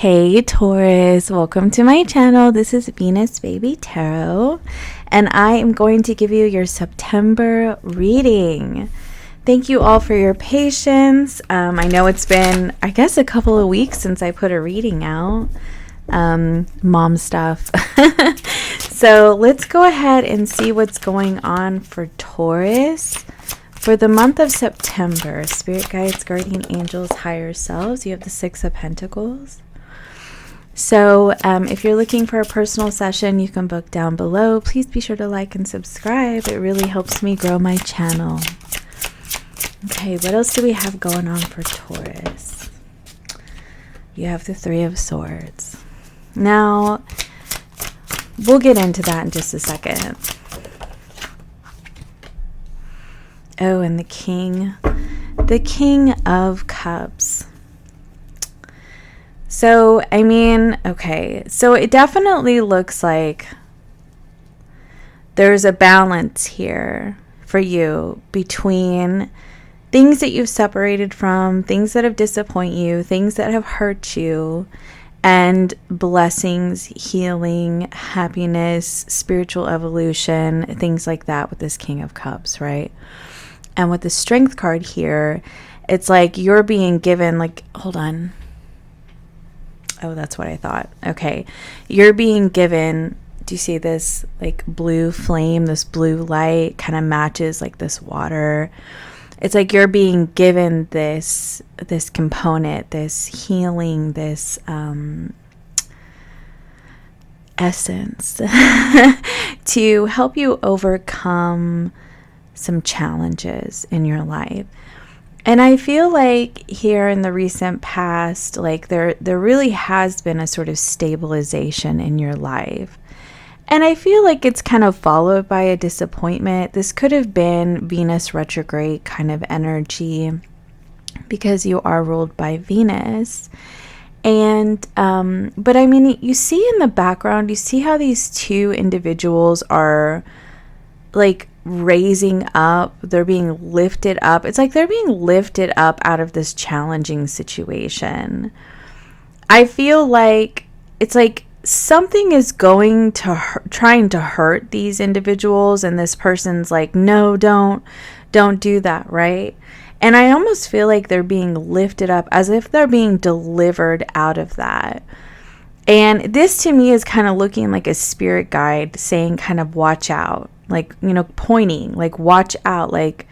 Hey Taurus, welcome to my channel. This is Venus Baby Tarot, and I am going to give you your September reading. Thank you all for your patience. I know it's been, I guess, a couple of weeks since I put a reading out. Mom stuff. So let's go ahead and see what's going on for Taurus. For the month of September, Spirit Guides, Guardian Angels, Higher Selves, you have the Six of Pentacles. So if you're looking for a personal session, you can book down below. Please be sure to like and subscribe. It really helps me grow my channel. Okay, what else do we have going on for Taurus? You have the Three of Swords. Now, we'll get into that in just a second. Oh, and the King of Cups. So, I mean, okay, so it definitely looks like there's a balance here for you between things that you've separated from, things that have disappointed you, things that have hurt you, and blessings, healing, happiness, spiritual evolution, things like that with this King of Cups, right? And with the Strength card here, it's like you're being given, like, hold on. Oh, that's what I thought. Okay. You're being given, do you see this like blue flame, this blue light kind of matches like this water. It's like you're being given this component, this healing, this essence to help you overcome some challenges in your life. And I feel like here in the recent past, like there really has been a sort of stabilization in your life. And I feel like it's kind of followed by a disappointment. This could have been Venus retrograde kind of energy because you are ruled by Venus. And but I mean, you see in the background, you see how these two individuals are like raising up, they're being lifted up. It's like they're being lifted up out of this challenging situation. I feel like it's like something is going to trying to hurt these individuals, and this person's like, no, don't do that, right? And I almost feel like they're being lifted up as if they're being delivered out of that. And this to me is kind of looking like a spirit guide saying kind of watch out, like, you know, pointing, like watch out, like,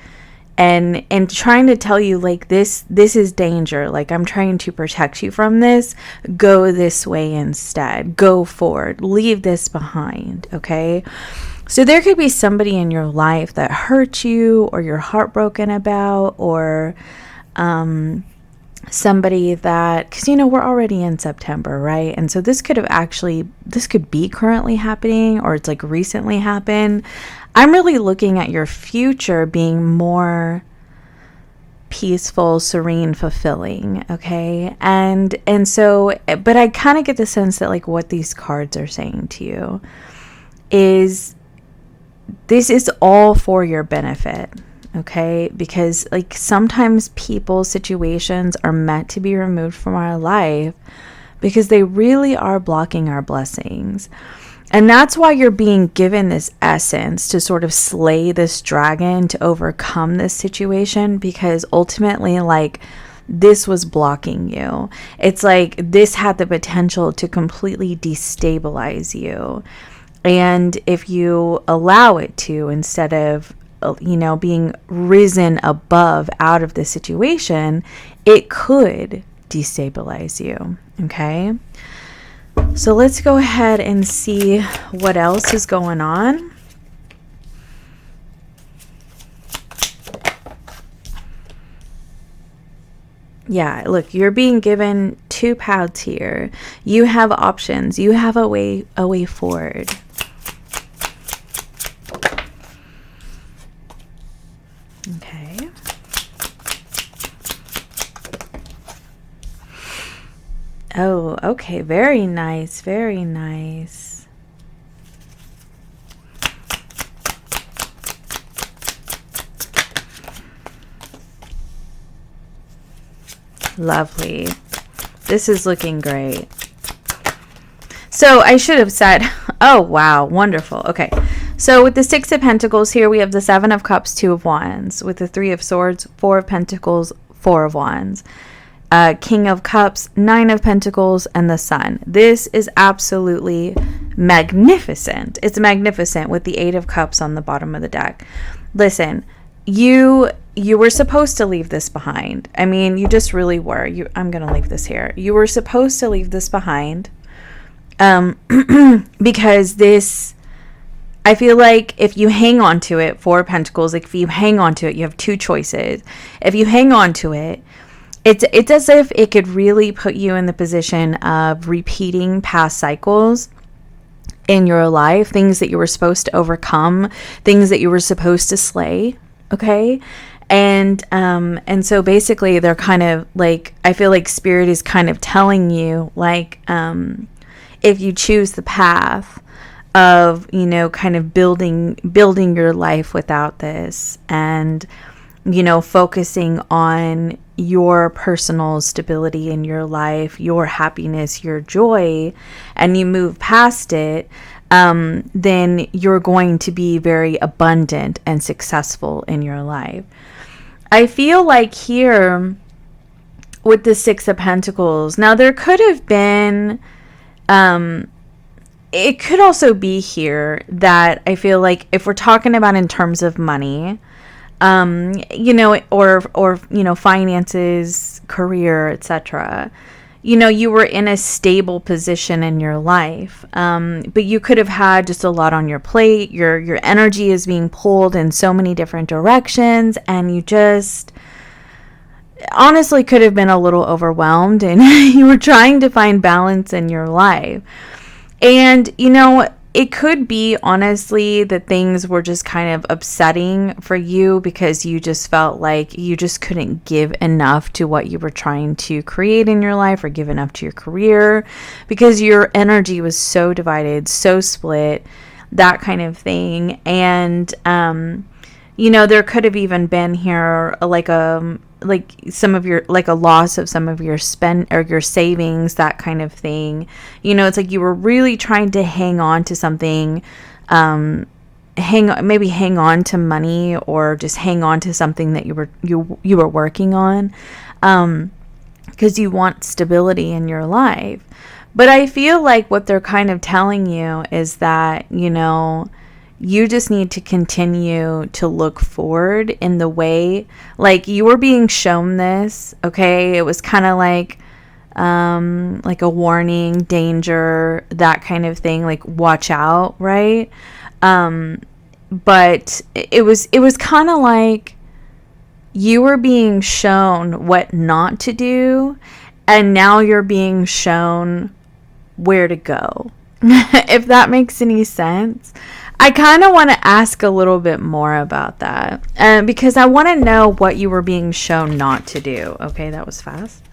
and trying to tell you like this is danger, like I'm trying to protect you from this. Go this way instead. Go forward. Leave this behind. Okay. So there could be somebody in your life that hurt you or you're heartbroken about, or somebody that, because you know we're already in September, right? And so this could be currently happening, or it's like recently happened. I'm really looking at your future being more peaceful, serene, fulfilling, okay? And so, but I kind of get the sense that like what these cards are saying to you is this is all for your benefit. Okay, because like sometimes people's situations are meant to be removed from our life because they really are blocking our blessings. And that's why you're being given this essence to sort of slay this dragon, to overcome this situation, because ultimately like this was blocking you. It's like this had the potential to completely destabilize you. And if you allow it to, instead of being risen above out of the situation, it could destabilize you. Okay. So let's go ahead and see what else is going on. Yeah, look, you're being given two paths here. You have options. You have a way forward. Okay. Oh, okay. Very nice. Very nice. Lovely. This is looking great. So I should have said, oh, wow, wonderful. Okay. So with the Six of Pentacles here, we have the Seven of Cups, Two of Wands. With the Three of Swords, Four of Pentacles, Four of Wands. King of Cups, Nine of Pentacles, and the Sun. This is absolutely magnificent. It's magnificent with the Eight of Cups on the bottom of the deck. Listen, you were supposed to leave this behind. I mean, you just really were. I'm going to leave this here. You were supposed to leave this behind. Because this, I feel like if you hang on to it, Four of Pentacles, like if you hang on to it, you have two choices. If you hang on to it, it's as if it could really put you in the position of repeating past cycles in your life, things that you were supposed to overcome, things that you were supposed to slay. Okay. And so basically they're kind of like, I feel like Spirit is kind of telling you, like, if you choose the path of, you know, kind of building your life without this, and, you know, focusing on your personal stability in your life, your happiness, your joy, and you move past it, then you're going to be very abundant and successful in your life. I feel like here with the Six of Pentacles, now there could have been, it could also be here that I feel like if we're talking about in terms of money, you know, or, you know, finances, career, etc., you know, you were in a stable position in your life, but you could have had just a lot on your plate. Your energy is being pulled in so many different directions, and you just honestly could have been a little overwhelmed, and you were trying to find balance in your life. And, you know, it could be honestly that things were just kind of upsetting for you because you just felt like you just couldn't give enough to what you were trying to create in your life, or give enough to your career, because your energy was so divided, so split, that kind of thing. And, you know, there could have even been here like some of your, like a loss of some of your spend or your savings, that kind of thing. You know, it's like you were really trying to hang on to something, hang on to money, or just hang on to something that you were working on, because you want stability in your life. But I feel like what they're kind of telling you is that, you know, you just need to continue to look forward in the way, like you were being shown this, okay? It was kind of like a warning, danger, that kind of thing, like watch out, right? But it was kind of like you were being shown what not to do, and now you're being shown where to go. If that makes any sense. I kind of want to ask a little bit more about that, because I want to know what you were being shown not to do. Okay, that was fast.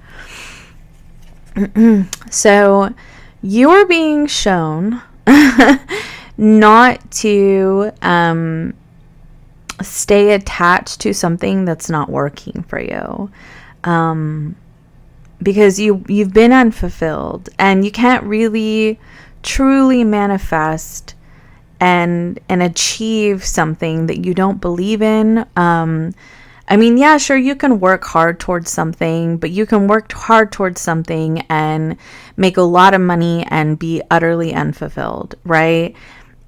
So you were being shown not to stay attached to something that's not working for you, because you've been unfulfilled, and you can't really truly manifest and achieve something that you don't believe in. I mean, yeah, sure, you can work hard towards something, but you can work hard towards something and make a lot of money and be utterly unfulfilled, right?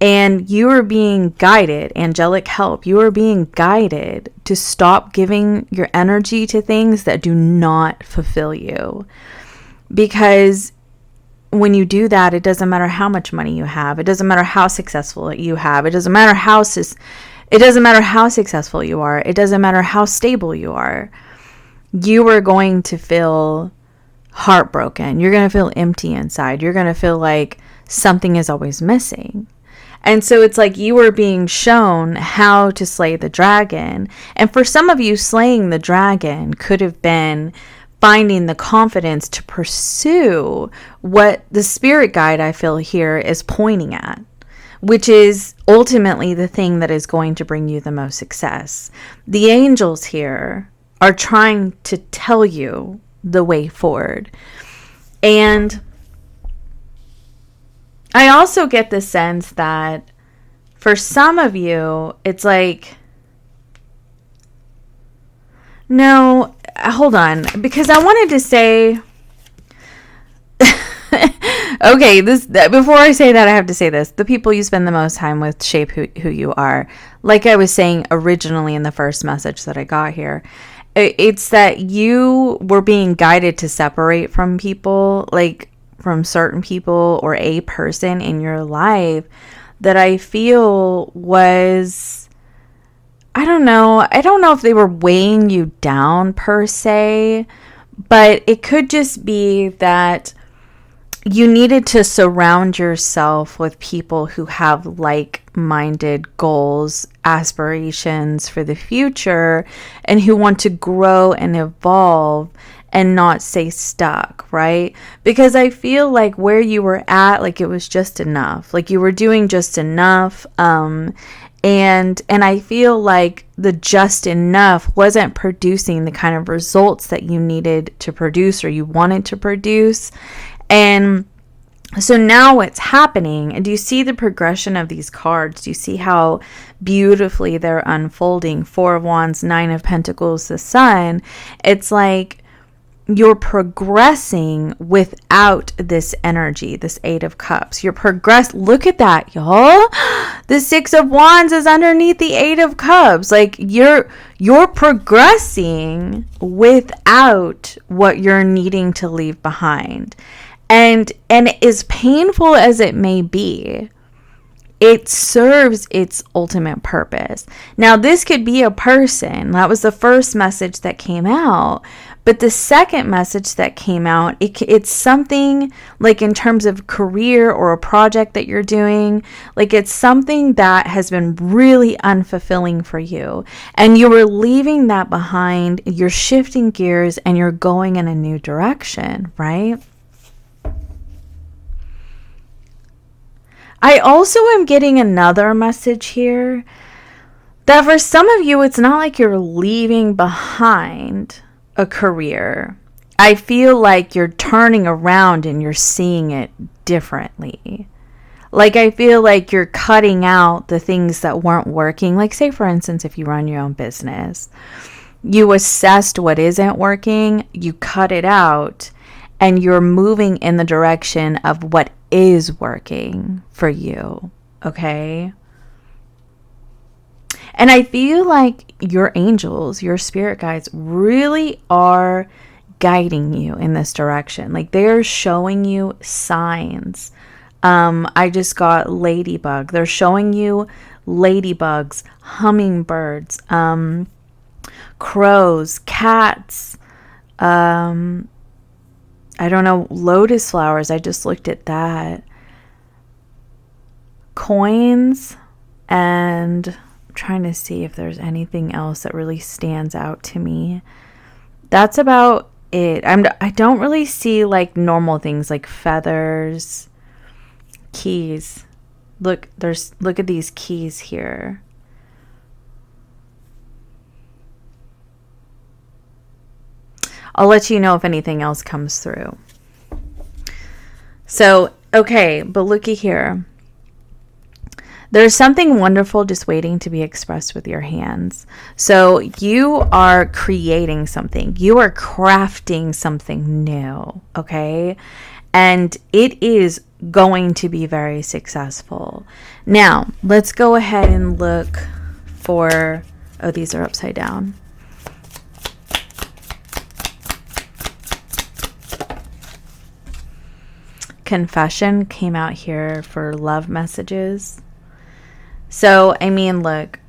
And you are being guided, angelic help, you are being guided to stop giving your energy to things that do not fulfill you. Because when you do that, it doesn't matter how much money you have. It doesn't matter how successful you have. It doesn't matter how successful you are. It doesn't matter how stable you are. You are going to feel heartbroken. You're going to feel empty inside. You're going to feel like something is always missing. And so it's like you were being shown how to slay the dragon. And for some of you, slaying the dragon could have been finding the confidence to pursue what the spirit guide I feel here is pointing at, which is ultimately the thing that is going to bring you the most success. The angels here are trying to tell you the way forward. And I also get the sense that for some of you, it's like, no, hold on, because I wanted to say, okay, before I say that, I have to say this. The people you spend the most time with shape who you are. Like I was saying originally in the first message that I got here, it's that you were being guided to separate from people, like from certain people or a person in your life that I feel was, I don't know if they were weighing you down per se, but it could just be that you needed to surround yourself with people who have like-minded goals, aspirations for the future, and who want to grow and evolve and not stay stuck, right? Because I feel like where you were at, like it was just enough. Like you were doing just enough. And I feel like the just enough wasn't producing the kind of results that you needed to produce or you wanted to produce. And so now what's happening, and do you see the progression of these cards? Do you see how beautifully they're unfolding? Four of Wands, Nine of Pentacles, the Sun. It's like you're progressing without this energy, this Eight of Cups. Look at that, y'all. The Six of Wands is underneath the Eight of Cups. Like you're progressing without what you're needing to leave behind. And as painful as it may be, it serves its ultimate purpose. Now, this could be a person. That was the first message that came out. But the second message that came out, it's something like in terms of career or a project that you're doing, like it's something that has been really unfulfilling for you. And you were leaving that behind. You're shifting gears and you're going in a new direction, right? I also am getting another message here that for some of you, it's not like you're leaving behind a career. I feel like you're turning around and you're seeing it differently. Like I feel like you're cutting out the things that weren't working. Like say for instance, if you run your own business, you assessed what isn't working, you cut it out, and you're moving in the direction of what is working for you, okay? And I feel like your angels, your spirit guides really are guiding you in this direction. Like they're showing you signs. I just got ladybug. They're showing you ladybugs, hummingbirds, crows, cats, I don't know, lotus flowers. I just looked at that. Coins, and I'm trying to see if there's anything else that really stands out to me. That's about it. I don't really see like normal things like feathers, keys. Look at these keys here. I'll let you know if anything else comes through. So, okay, but looky here. There's something wonderful just waiting to be expressed with your hands. So you are creating something. You are crafting something new, okay? And it is going to be very successful. Now, let's go ahead and look for... Oh, these are upside down. Confession came out here for love messages. So, I mean, look,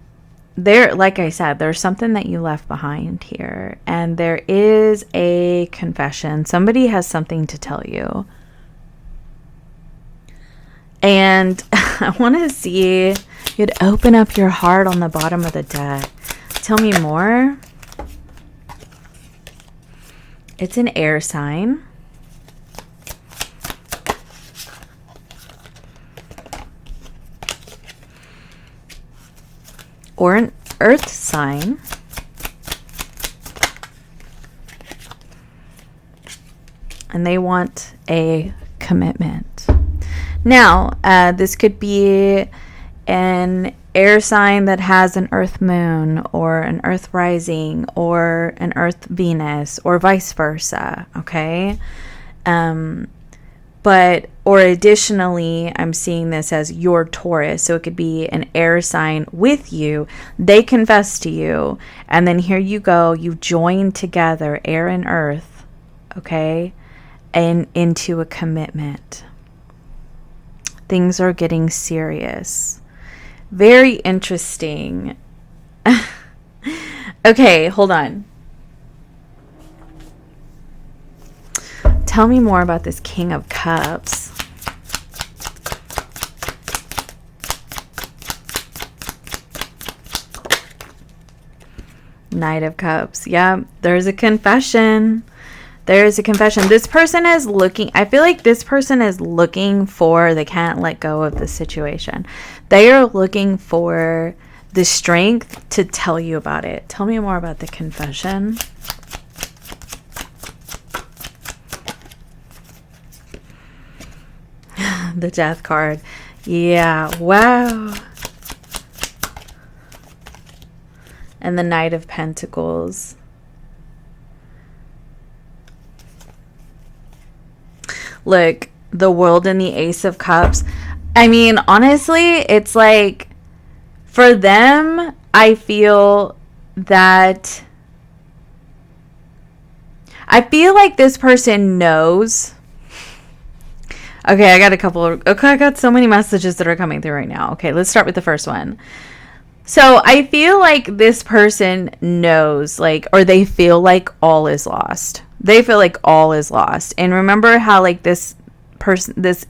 there, like I said, there's something that you left behind here, and there is a confession. Somebody has something to tell you. And I want to see you'd open up your heart on the bottom of the deck. Tell me more. It's an air sign. Or an earth sign. And they want a commitment. Now, this could be an air sign that has an earth moon or an earth rising or an earth Venus or vice versa, okay? Or additionally, I'm seeing this as your Taurus. So it could be an air sign with you. They confess to you. And then here you go. You join together, air and earth, okay? And into a commitment. Things are getting serious. Very interesting. Okay, hold on. Tell me more about this King of Cups. Knight of Cups. Yeah, there's a confession. There's a confession. This person is looking, I feel like this person is looking for, they can't let go of the situation. They are looking for the strength to tell you about it. Tell me more about the confession. The Death card. Yeah, wow. And the Knight of Pentacles. Look, the World and the Ace of Cups. I mean, honestly, it's like, for them, I feel like this person knows. Okay, I got so many messages that are coming through right now. Okay, let's start with the first one. So I feel like this person knows, like, or they feel like all is lost. They feel like all is lost. And remember how, like, this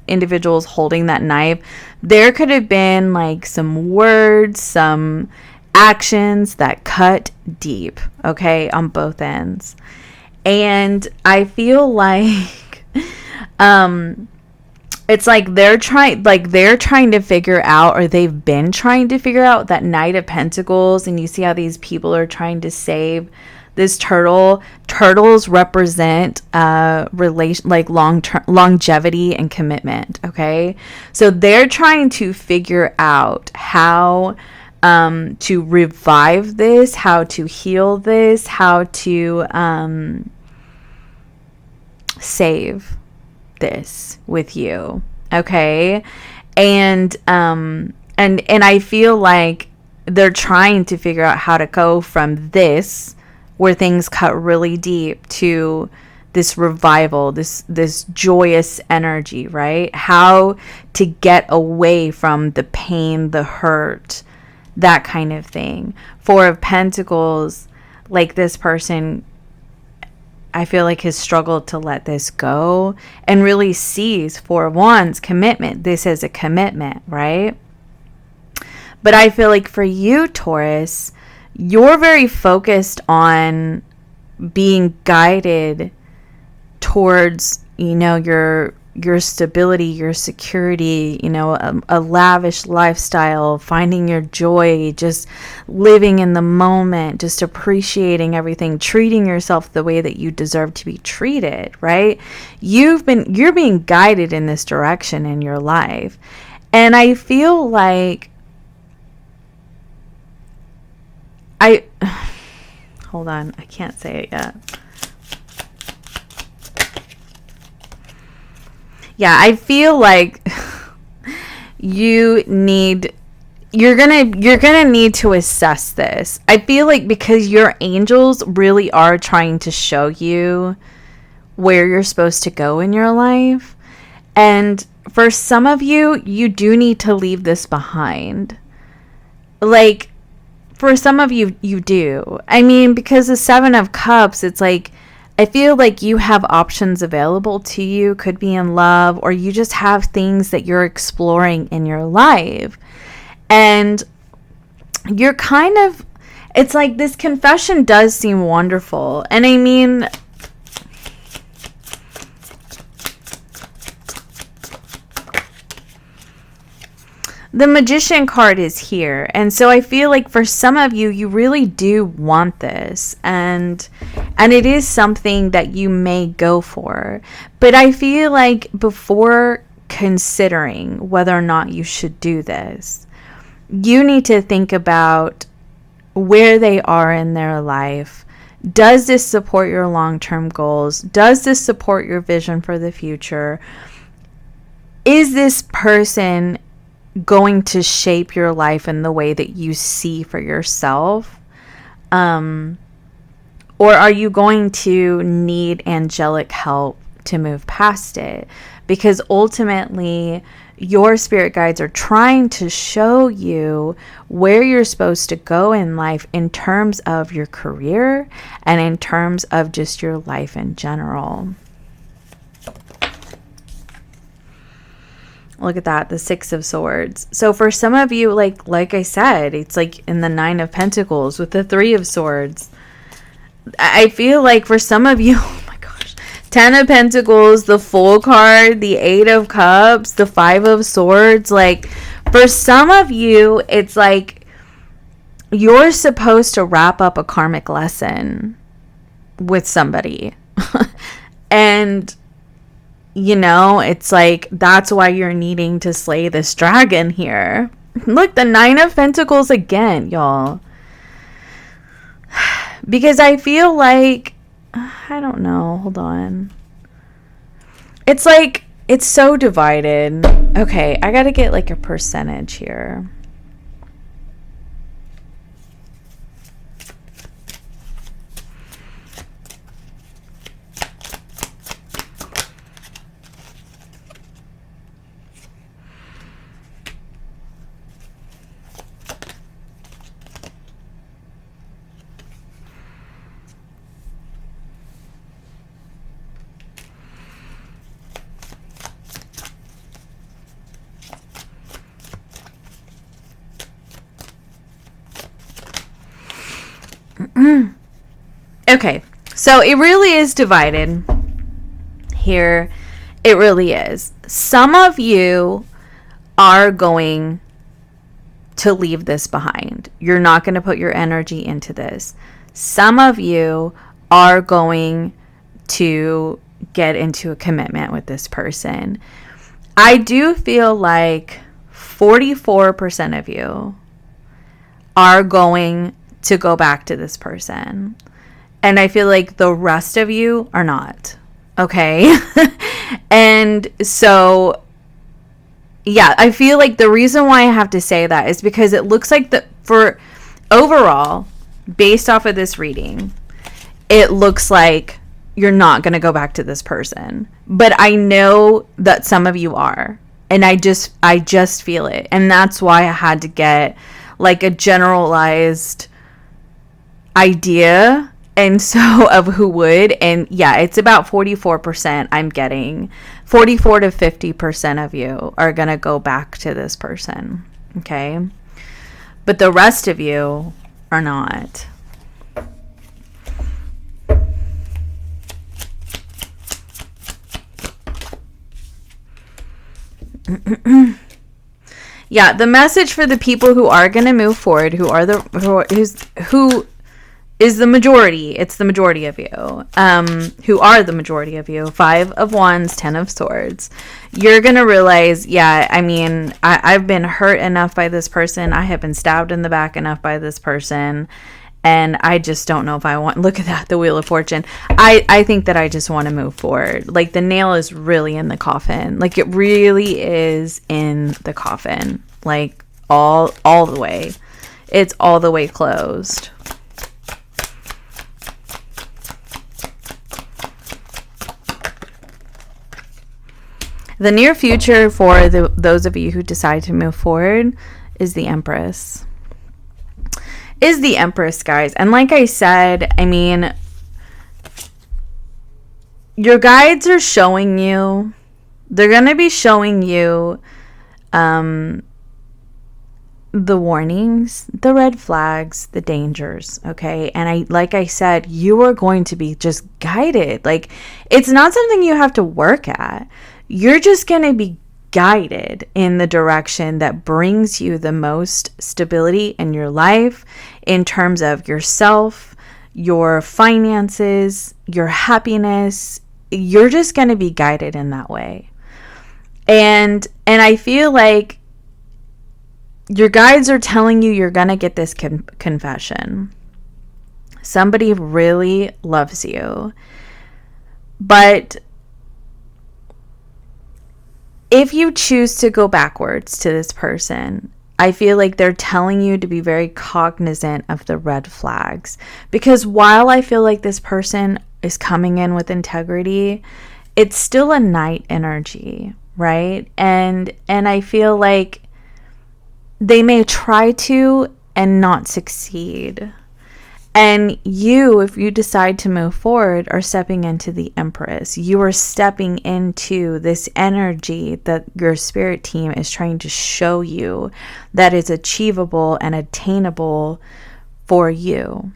individual is holding that knife. There could have been, like, some words, some actions that cut deep, okay, on both ends. And I feel like, it's like they're trying to figure out, or they've been trying to figure out, that Knight of Pentacles. And you see how these people are trying to save this turtle. Turtles represent longevity and commitment. Okay, so they're trying to figure out how to revive this, how to heal this, how to save this with you. Okay, and I feel like they're trying to figure out how to go from this, where things cut really deep, to this revival, this joyous energy, right? How to get away from the pain, the hurt, that kind of thing. Four of Pentacles, like, this person, I feel like, has struggled to let this go and really sees Four of Wands, commitment. This is a commitment, right? But I feel like for you, Taurus, you're very focused on being guided towards, your stability, your security, a lavish lifestyle, finding your joy, just living in the moment, just appreciating everything, treating yourself the way that you deserve to be treated, right? You're being guided in this direction in your life. And I feel like hold on, I can't say it yet. Yeah, I feel like you're gonna need to assess this. I feel like because your angels really are trying to show you where you're supposed to go in your life. And for some of you, you do need to leave this behind. Like, for some of you, you do. I mean, because the Seven of Cups, it's like, I feel like you have options available to you. Could be in love, or you just have things that you're exploring in your life. And you're kind of, it's like this confession does seem wonderful. And I mean, the Magician card is here. And so I feel like for some of you, you really do want this. And it is something that you may go for. But I feel like before considering whether or not you should do this. You need to think about where they are in their life. Does this support your long-term goals? Does this support your vision for the future? Is this person going to shape your life in the way that you see for yourself? Or are you going to need angelic help to move past it? Because ultimately, your spirit guides are trying to show you where you're supposed to go in life in terms of your career and in terms of just your life in general. Look at that, the Six of Swords. So for some of you, like I said, it's like in the Nine of Pentacles with the Three of Swords. I feel like for some of you, oh my gosh, Ten of Pentacles, the Fool card, the Eight of Cups, the Five of Swords. Like for some of you, it's like you're supposed to wrap up a karmic lesson with somebody. And you know, it's like, that's why you're needing to slay this dragon here. Look, the Nine of Pentacles again, y'all. Because I feel like, I don't know, hold on. It's like, it's so divided. Okay, I gotta get like a percentage here. Okay, so it really is divided here. It really is. Some of you are going to leave this behind. You're not going to put your energy into this. Some of you are going to get into a commitment with this person. I do feel like 44% of you are going to go back to this person. And I feel like the rest of you are not. Okay? And so, yeah, I feel like the reason why I have to say that is because it looks like for overall, based off of this reading, it looks like you're not going to go back to this person. But I know that some of you are. And I just feel it. And that's why I had to get like a generalized idea and so of who would. And yeah, it's about 44% I'm getting. 44 to 50% of you are going to go back to this person. Okay? But the rest of you are not. Yeah, the message for the people who are going to move forward, who is the majority, it's the majority of you, who are the majority of you, 5 of Wands, 10 of Swords, you're going to realize, yeah, I mean, I've been hurt enough by this person, I have been stabbed in the back enough by this person, and I just don't know if I want, look at that, the Wheel of Fortune, I think that I just want to move forward, like the nail is really in the coffin, like it really is in the coffin, like all the way, it's all the way closed. The near future for those of you who decide to move forward is the Empress. Is the Empress, guys. And like I said, I mean, your guides are showing you, they're going to be showing you the warnings, the red flags, the dangers, okay? And like I said, you are going to be just guided. Like, it's not something you have to work at. You're just going to be guided in the direction that brings you the most stability in your life in terms of yourself, your finances, your happiness. You're just going to be guided in that way. And I feel like your guides are telling you you're going to get this confession. Somebody really loves you. But if you choose to go backwards to this person, I feel like they're telling you to be very cognizant of the red flags. Because while I feel like this person is coming in with integrity, it's still a night energy, right? And I feel like they may try to and not succeed. And you, if you decide to move forward, are stepping into the Empress. You are stepping into this energy that your spirit team is trying to show you that is achievable and attainable for you.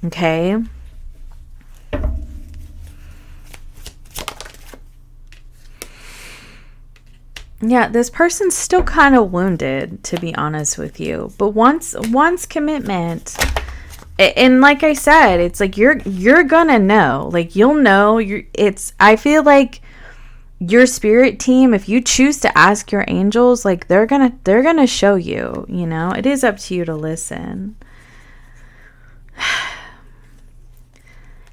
Okay? Yeah, this person's still kind of wounded, to be honest with you. But once commitment, and like I said, it's like you're gonna know. Like, you'll know. I feel like your spirit team, if you choose to ask your angels, like they're gonna show you. You know, it is up to you to listen.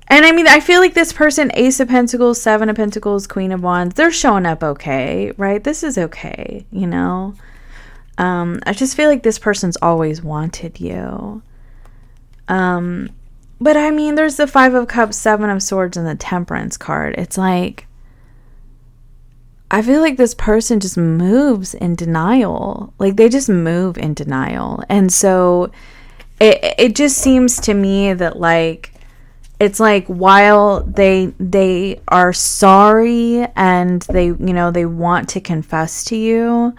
And I mean, I feel like this person, Ace of Pentacles, Seven of Pentacles, Queen of Wands, they're showing up okay, right? This is okay, you know? I just feel like this person's always wanted you. But I mean, there's the Five of Cups, Seven of Swords, and the Temperance card. It's like, I feel like this person just moves in denial. Like, they just move in denial. And so it just seems to me that, like, it's like while they are sorry and they want to confess to you,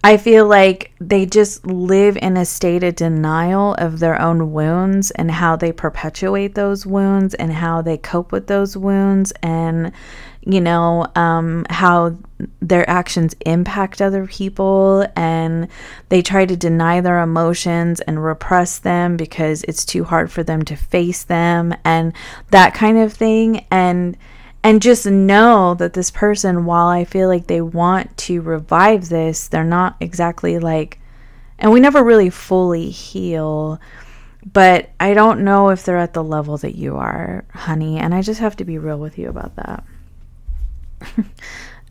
I feel like they just live in a state of denial of their own wounds and how they perpetuate those wounds and how they cope with those wounds, and how their actions impact other people, and they try to deny their emotions and repress them because it's too hard for them to face them and that kind of thing. And just know that this person, while I feel like they want to revive this, they're not exactly like, and we never really fully heal, but I don't know if they're at the level that you are, honey, and I just have to be real with you about that.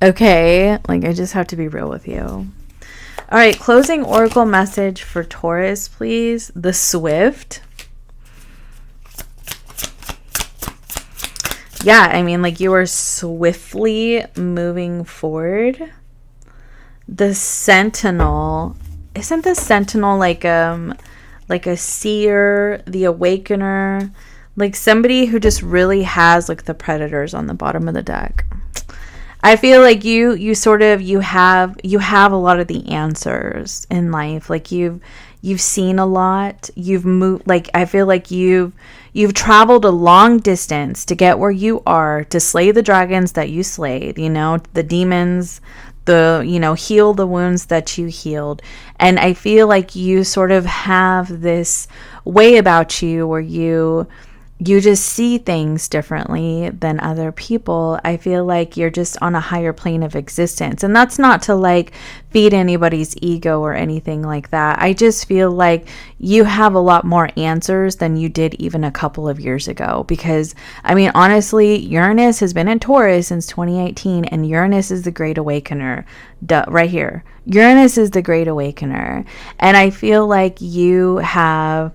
Okay, like, I just have to be real with you. All right, closing oracle message for Taurus, please. The Swift. Yeah, I mean, like, you are swiftly moving forward. The Sentinel. Isn't the Sentinel like a seer, the awakener, like somebody who just really has like the predators on the bottom of the deck? I feel like you have a lot of the answers in life. Like, you've seen a lot. You've moved, like, I feel like you've traveled a long distance to get where you are, to slay the dragons that you slayed, the demons, heal the wounds that you healed. And I feel like you sort of have this way about you where you just see things differently than other people. I feel like you're just on a higher plane of existence. And that's not to like feed anybody's ego or anything like that. I just feel like you have a lot more answers than you did even a couple of years ago. Because, I mean, honestly, Uranus has been in Taurus since 2018, and Uranus is the Great Awakener. Right here. Uranus is the Great Awakener. And I feel like you have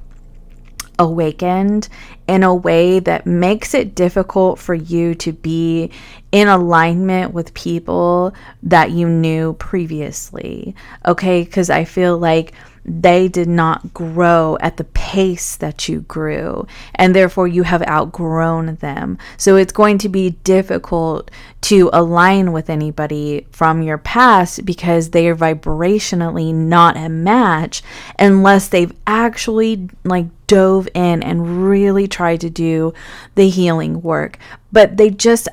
awakened in a way that makes it difficult for you to be in alignment with people that you knew previously. Okay, because I feel like they did not grow at the pace that you grew, and therefore you have outgrown them. So it's going to be difficult to align with anybody from your past because they are vibrationally not a match unless they've actually like dove in and really tried to do the healing work. But they just,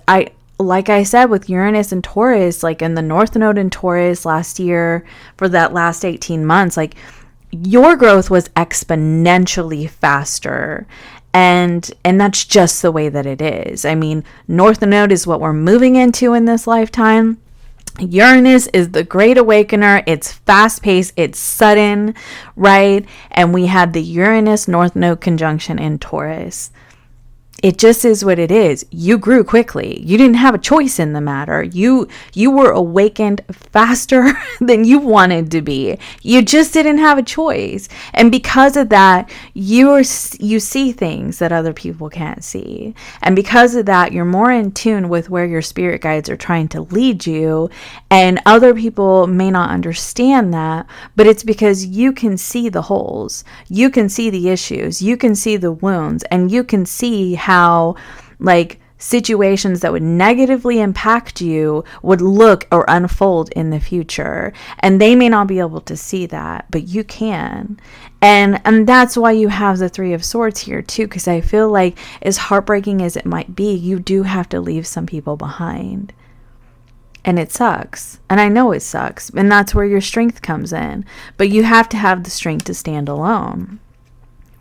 like I said, with Uranus and Taurus, like in the North Node in Taurus last year, for that last 18 months, like your growth was exponentially faster. And that's just the way that it is. I mean, North Node is what we're moving into in this lifetime. Uranus is the great awakener. It's fast paced, it's sudden, right? And we had the Uranus North Node conjunction in Taurus. It just is what it is. You grew quickly. You didn't have a choice in the matter. You were awakened faster than you wanted to be. You just didn't have a choice. And because of that, you see things that other people can't see. And because of that, you're more in tune with where your spirit guides are trying to lead you. And other people may not understand that, but it's because you can see the holes. You can see the issues. You can see the wounds, and you can see how like situations that would negatively impact you would look or unfold in the future. And they may not be able to see that, but you can. And that's why you have the Three of Swords here too, because I feel like, as heartbreaking as it might be, you do have to leave some people behind. And it sucks. And I know it sucks. And that's where your strength comes in. But you have to have the strength to stand alone.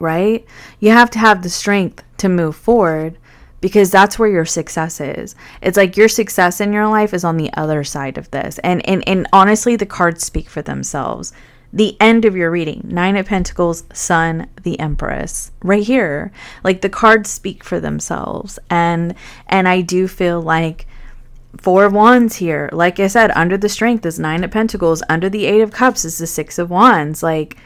Right? You have to have the strength to move forward, because that's where your success is. It's like your success in your life is on the other side of this. And honestly, the cards speak for themselves. The end of your reading, 9 of Pentacles, Sun, the Empress, right here. Like, the cards speak for themselves. And I do feel like 4 of Wands here. Like I said, under the strength is 9 of Pentacles. Under the 8 of Cups is the 6 of Wands. Like,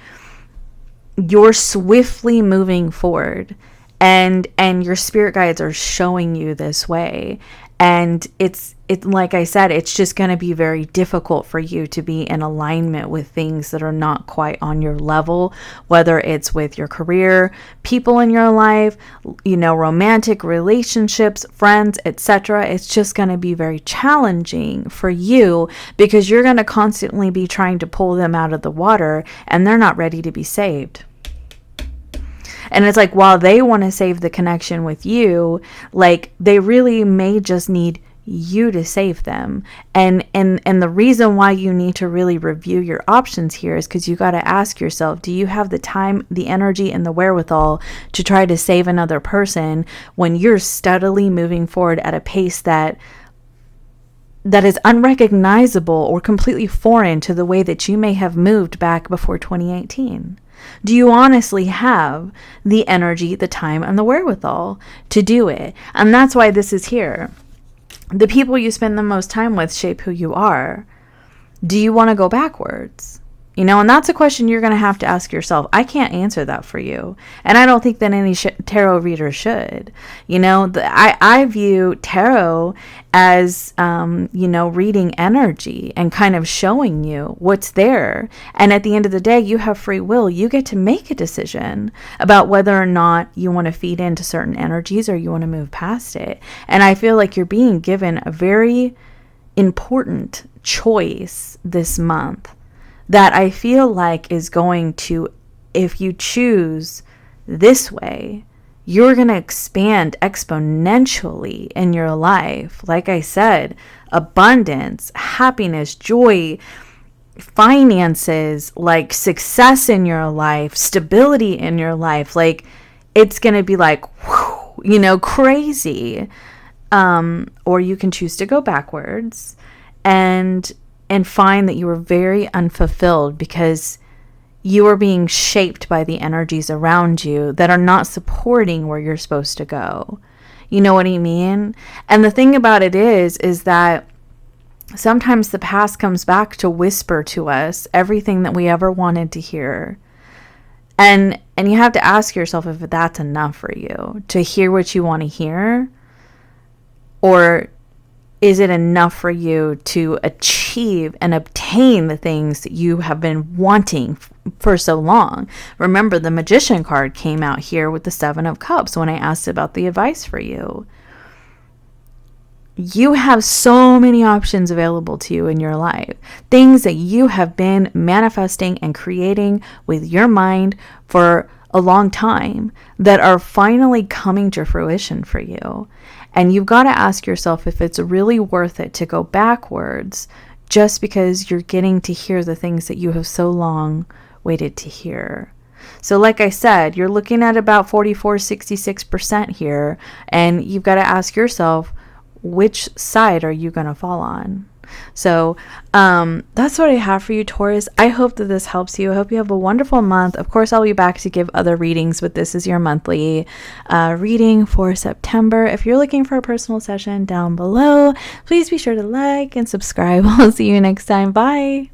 you're swiftly moving forward, and your spirit guides are showing you this way. And it's like I said, it's just going to be very difficult for you to be in alignment with things that are not quite on your level, whether it's with your career, people in your life, romantic relationships, friends, etc. It's just going to be very challenging for you, because you're going to constantly be trying to pull them out of the water, and they're not ready to be saved. And it's like, while they want to save the connection with you, like, they really may just need you to save them. And the reason why you need to really review your options here is because you got to ask yourself, do you have the time, the energy, and the wherewithal to try to save another person when you're steadily moving forward at a pace that is unrecognizable or completely foreign to the way that you may have moved back before 2018? Do you honestly have the energy, the time, and the wherewithal to do it? And that's why this is here. The people you spend the most time with shape who you are. Do you want to go backwards? And that's a question you're going to have to ask yourself. I can't answer that for you. And I don't think that any tarot reader should. I view tarot as, reading energy and kind of showing you what's there. And at the end of the day, you have free will. You get to make a decision about whether or not you want to feed into certain energies or you want to move past it. And I feel like you're being given a very important choice this month that I feel like is going to, if you choose this way, you're going to expand exponentially in your life. Like I said, abundance, happiness, joy, finances, like success in your life, stability in your life. Like, it's going to be like, whew, crazy. Or you can choose to go backwards and find that you were very unfulfilled because you are being shaped by the energies around you that are not supporting where you're supposed to go. You know what I mean? And the thing about it is that sometimes the past comes back to whisper to us everything that we ever wanted to hear. And you have to ask yourself if that's enough for you to hear what you want to hear, or is it enough for you to achieve and obtain the things that you have been wanting for so long? Remember, the Magician card came out here with the 7 of Cups when I asked about the advice for you. You have so many options available to you in your life. Things that you have been manifesting and creating with your mind for a long time that are finally coming to fruition for you. And you've got to ask yourself if it's really worth it to go backwards just because you're getting to hear the things that you have so long waited to hear. So like I said, you're looking at about 66% here, and you've got to ask yourself, which side are you going to fall on? So that's what I have for you, Taurus. I hope that this helps you. I hope you have a wonderful month. Of course, I'll be back to give other readings, but this is your monthly reading for September. If you're looking for a personal session, down below, please be sure to like and subscribe. I'll see you next time. Bye.